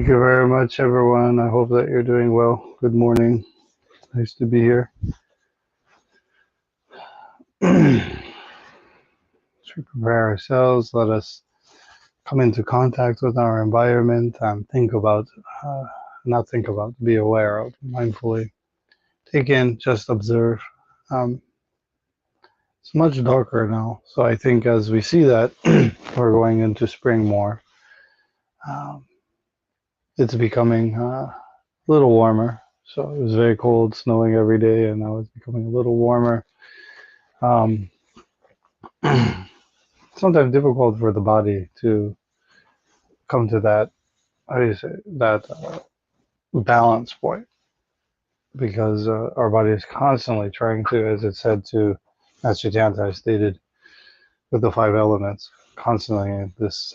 Thank you very much, everyone. I hope that you're doing well. Good morning. Nice to be here. Let's prepare ourselves. Let us come into contact with our environment and uh, think about, be aware of, mindfully take in, just observe. Um, it's much darker now, so I think as we see that we're going into spring more, um, it's becoming a little warmer. So it was very cold, snowing every day, and now it's becoming a little warmer. Um, Sometimes difficult for the body to come to that, how do you say, that balance point, because our body is constantly trying to, as it said to Master Dhyana stated, with the five elements, constantly this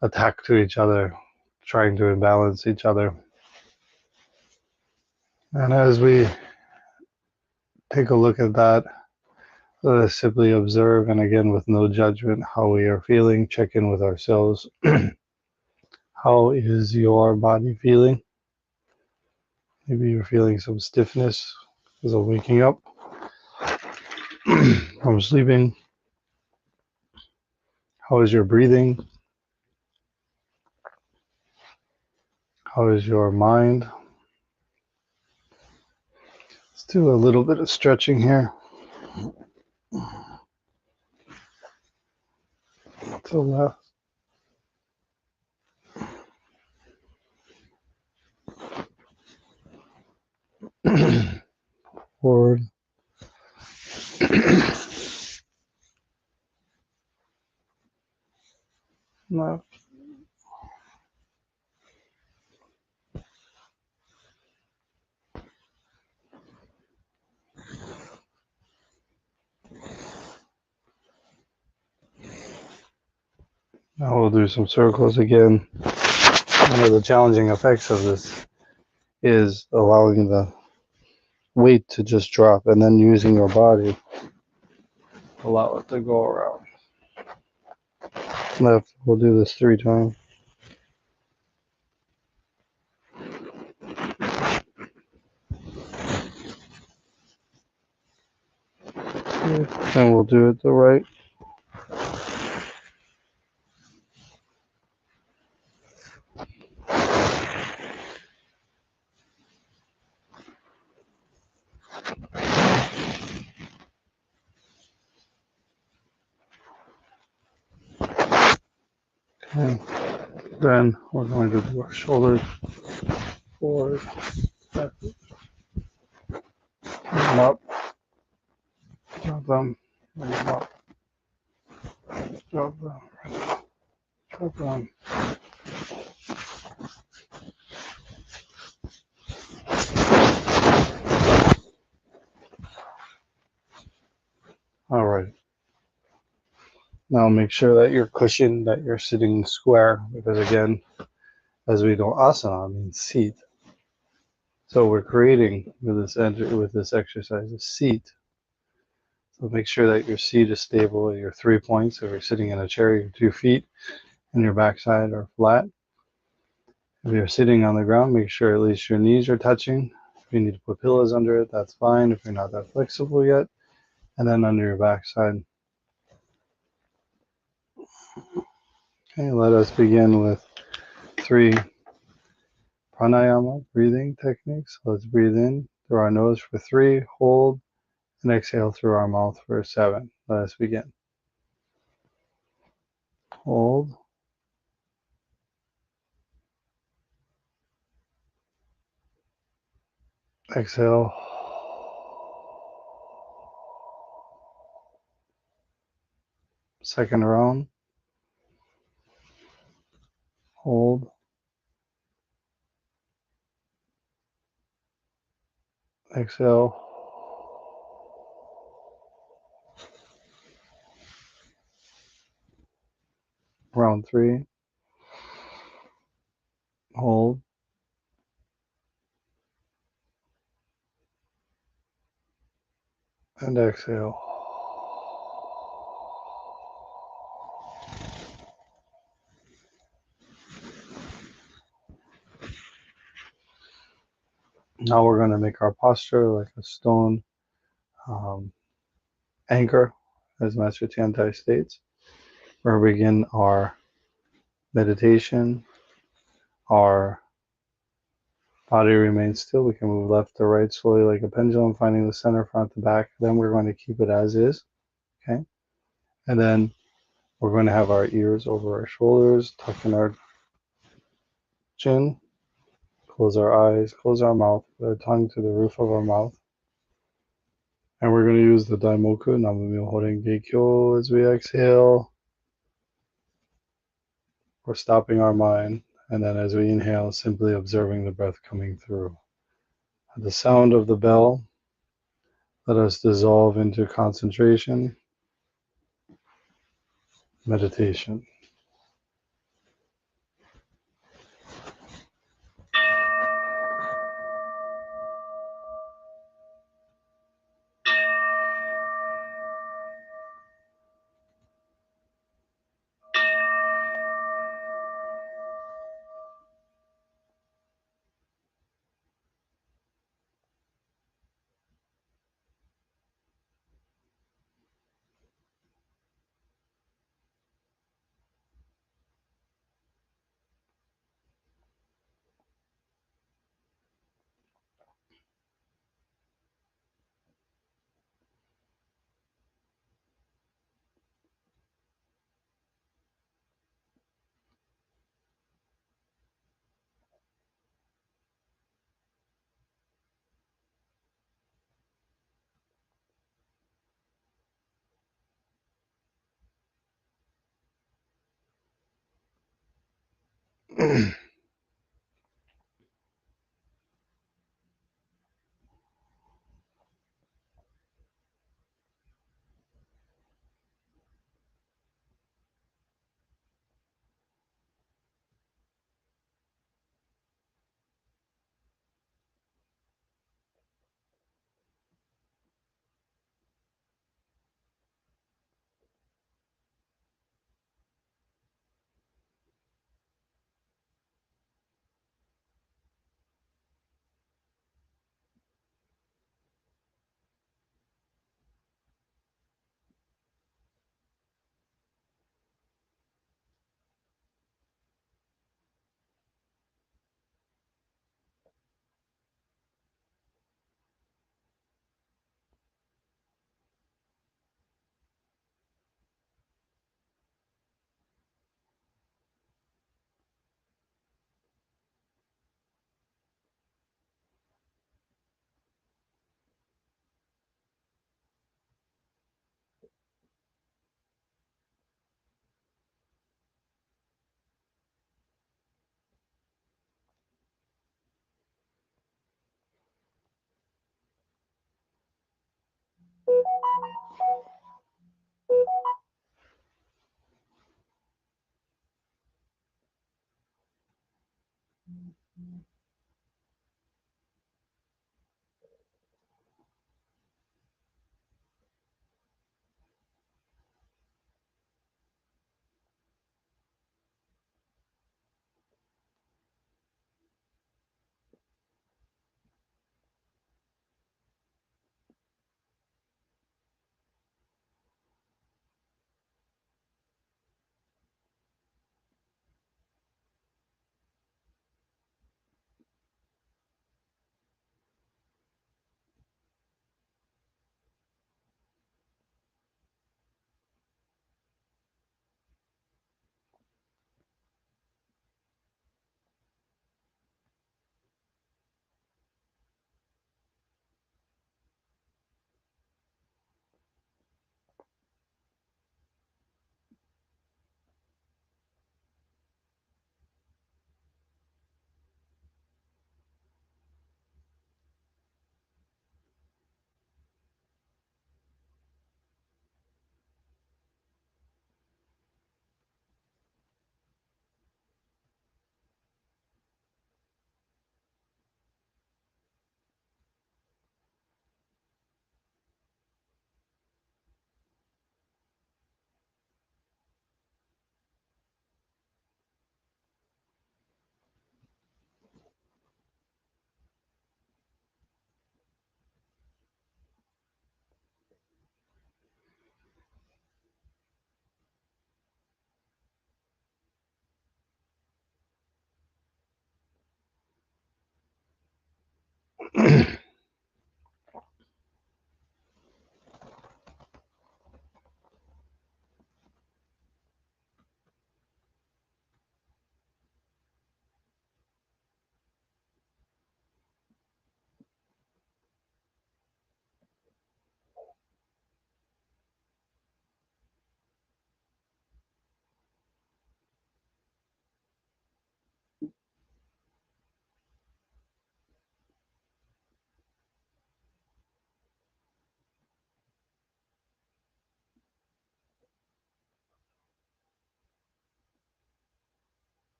attack to each other, trying to imbalance each other. And as we take a look at that, let us simply observe, and again, with no judgment, how we are feeling, check in with ourselves. How is your body feeling? Maybe you're feeling some stiffness because of waking up from sleeping. How is your breathing? How is your mind? Let's do a little bit of stretching here. To the left. Forward. Left. Now we'll do some circles again. One of the challenging effects of this is allowing the weight to just drop and then using your body to allow it to go around. Left. We'll do this 3 times. And we'll do it the right. Okay. Then we're going to do our shoulders forward, back, them up, drop them, bring them up, drop them, drop them. All right. Now make sure that you're cushioned, that you're sitting square, because again, as we know, asana means seat. So we're creating with this exercise a seat. So make sure that your seat is stable at your 3 points. So if you're sitting in a chair, your 2 feet and your backside are flat. If you're sitting on the ground, make sure at least your knees are touching. If you need to put pillows under it, that's fine if you're not that flexible yet. And then under your backside. Okay, let us begin with 3 pranayama breathing techniques. Let's breathe in through our nose for 3, hold, and exhale through our mouth for 7. Let us begin. Hold. Exhale. Second round. Hold. Exhale. Round 3. Hold. And exhale. Now we're going to make our posture like a stone um, anchor, as Master Tiantai states, where we begin our meditation. Our body remains still. We can move left to right slowly like a pendulum, finding the center, front to back. Then we're going to keep it as is. Okay. And then we're going to have our ears over our shoulders, tuck in our chin, close our eyes, close our mouth, put our tongue to the roof of our mouth. And we're going to use the Daimoku, Namamyo Horenge Kyo, as we exhale. We're stopping our mind. And then as we inhale, simply observing the breath coming through. At the sound of the bell, let us dissolve into concentration, meditation.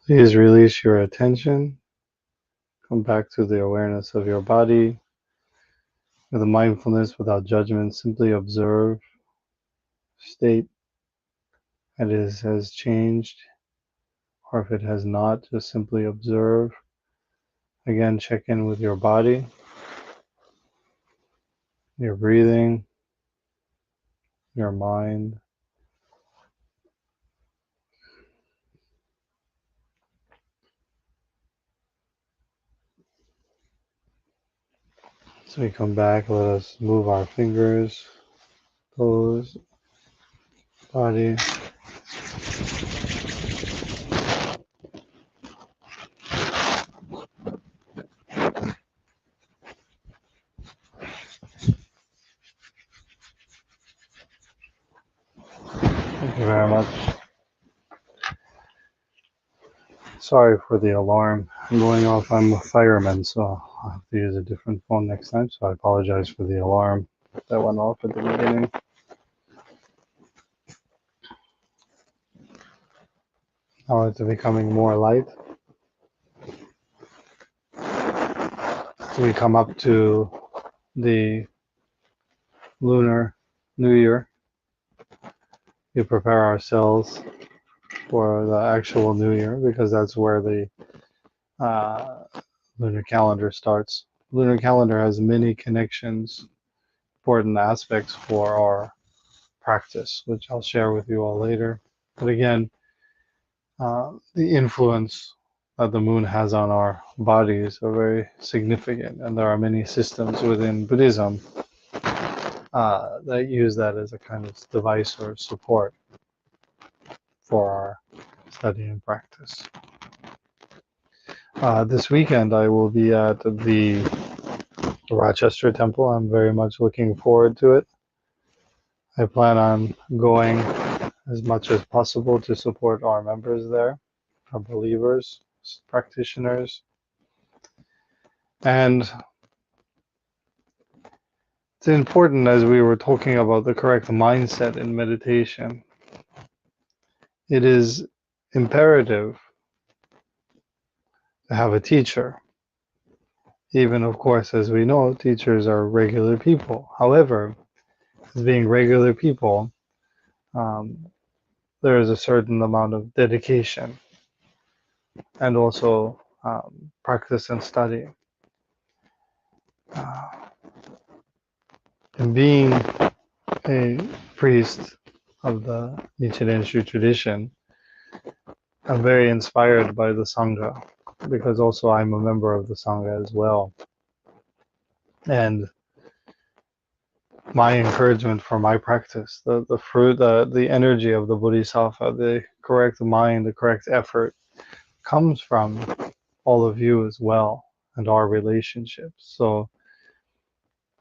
Please release your attention. Come back to the awareness of your body with a mindfulness without judgment. Simply observe, state that it has changed, or if it has not, just simply observe. Again, check in with your body, your breathing, your mind. So we come back, let us move our fingers, toes, body. Thank you very much. Sorry for the alarm. I'm going off. I'm a fireman, so I'll have to use a different phone next time. So I apologize for the alarm that went off at the beginning. Now it's becoming more light. We come up to the Lunar New Year. We prepare ourselves for the actual New Year because that's where the uh, lunar calendar starts. Lunar calendar has many connections, important aspects for our practice, which I'll share with you all later. But again, the influence that the moon has on our bodies are very significant, and there are many systems within Buddhism that use that as a kind of device or support for our study and practice. This weekend I will be at the Rochester Temple. I'm very much looking forward to it. I plan on going as much as possible to support our members there, our believers, practitioners. And it's important, as we were talking about the correct mindset in meditation, it is imperative to have a teacher. Even, of course, as we know, teachers are regular people. However, as being regular people, there is a certain amount of dedication and also practice and study. And being a priest of the Nichiren Shu tradition, I'm very inspired by the Sangha because also I'm a member of the Sangha as well. And my encouragement for my practice, the fruit, the energy of the Bodhisattva, the correct mind, the correct effort comes from all of you as well and our relationships. So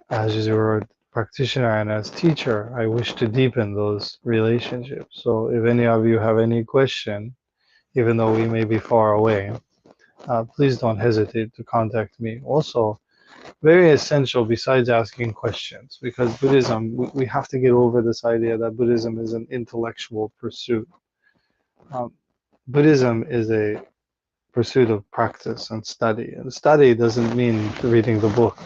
as you're a practitioner and as teacher, I wish to deepen those relationships. So if any of you have any question, even though we may be far away, please don't hesitate to contact me. Also, very essential besides asking questions, because Buddhism, we have to get over this idea that Buddhism is an intellectual pursuit. Buddhism is a pursuit of practice and study. And study doesn't mean reading the book.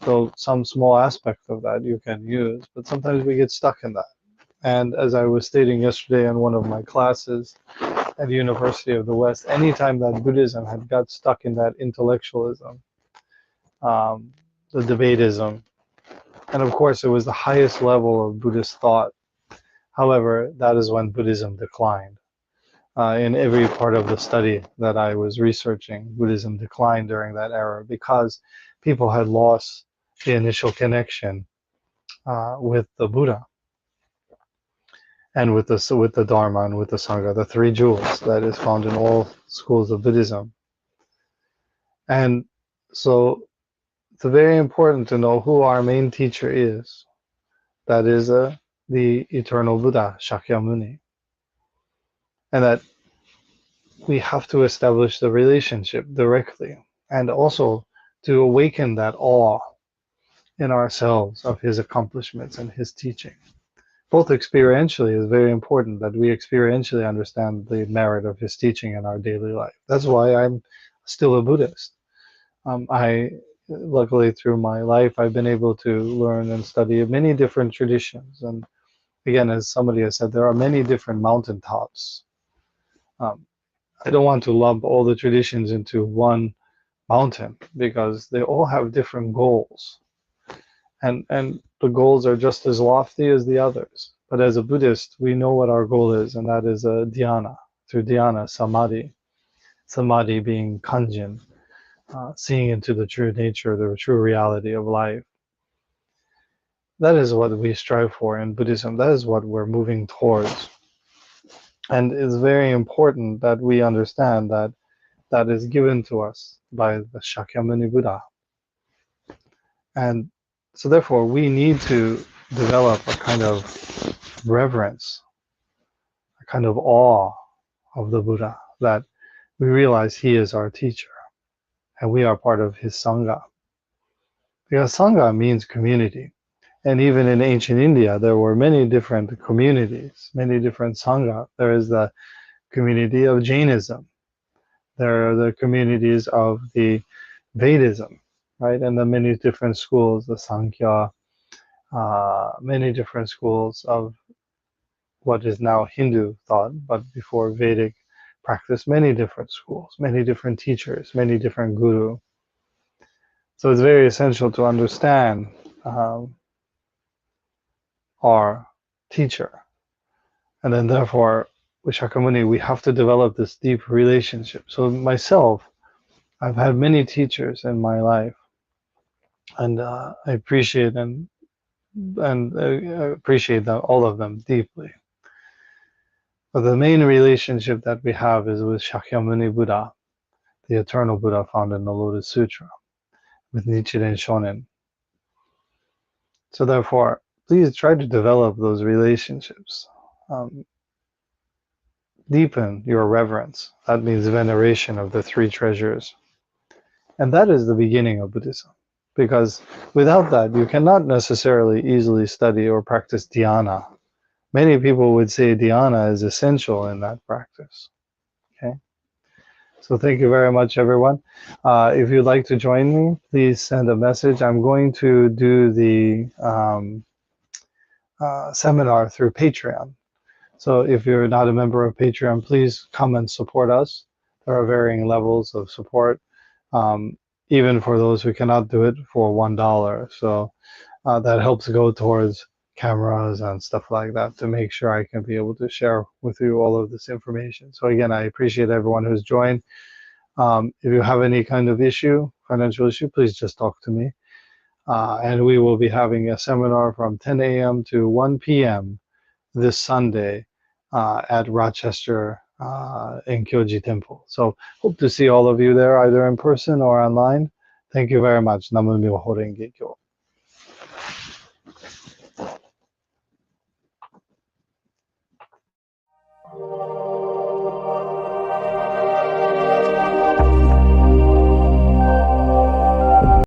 So some small aspect of that you can use, but sometimes we get stuck in that. And as I was stating yesterday in one of my classes at the University of the West, anytime that Buddhism had got stuck in that intellectualism, the debatism, and of course it was the highest level of Buddhist thought. However, that is when Buddhism declined. In every part of the study that I was researching, Buddhism declined during that era because people had lost the initial connection with the Buddha and with the Dharma and with the Sangha, the three jewels that is found in all schools of Buddhism. And so it's very important to know who our main teacher is. That is the eternal Buddha, Shakyamuni. And that we have to establish the relationship directly and also to awaken that awe in ourselves of his accomplishments and his teaching. Both experientially is very important that we experientially understand the merit of his teaching in our daily life. That's why I'm still a Buddhist. Luckily through my life, I've been able to learn and study many different traditions. And again, as somebody has said, there are many different mountaintops. I don't want to lump all the traditions into one mountain because they all have different goals. And the goals are just as lofty as the others. But as a Buddhist, we know what our goal is, and that is a dhyana. Through dhyana, samadhi. Samadhi being kanjin, seeing into the true nature, the true reality of life. That is what we strive for in Buddhism. That is what we're moving towards. And it's very important that we understand that that is given to us by the Shakyamuni Buddha. And so therefore we need to develop a kind of reverence, a kind of awe of the Buddha, that we realize he is our teacher and we are part of his Sangha. Because Sangha means community. And even in ancient India, there were many different communities, many different Sangha. There is the community of Jainism. There are the communities of the Vedism, right? And the many different schools, the Sankhya, many different schools of what is now Hindu thought, but before Vedic practice, many different schools, many different teachers, many different guru. So it's very essential to understand our teacher. And then therefore, with Shakyamuni, we have to develop this deep relationship. So myself, I've had many teachers in my life, and I appreciate and appreciate them, all of them deeply. But the main relationship that we have is with Shakyamuni Buddha, the eternal Buddha found in the Lotus Sutra, with Nichiren Shonin. So therefore, please try to develop those relationships. Deepen your reverence. That means veneration of the three treasures. And that is the beginning of Buddhism. Because without that, you cannot necessarily easily study or practice Dhyana. Many people would say Dhyana is essential in that practice. Okay? So thank you very much, everyone. If you'd like to join me, please send a message. I'm going to do the seminar through Patreon. So if you're not a member of Patreon, please come and support us. There are varying levels of support, even for those who cannot do it for $1. So that helps go towards cameras and stuff like that to make sure I can be able to share with you all of this information. So again, I appreciate everyone who's joined. If you have any kind of issue, financial issue, please just talk to me. And we will be having a seminar from 10 a.m. to 1 p.m. this Sunday at Rochester in Kyoji Temple. So hope to see all of you there, either in person or online. Thank you very much. Namu Myoho Renge Kyo.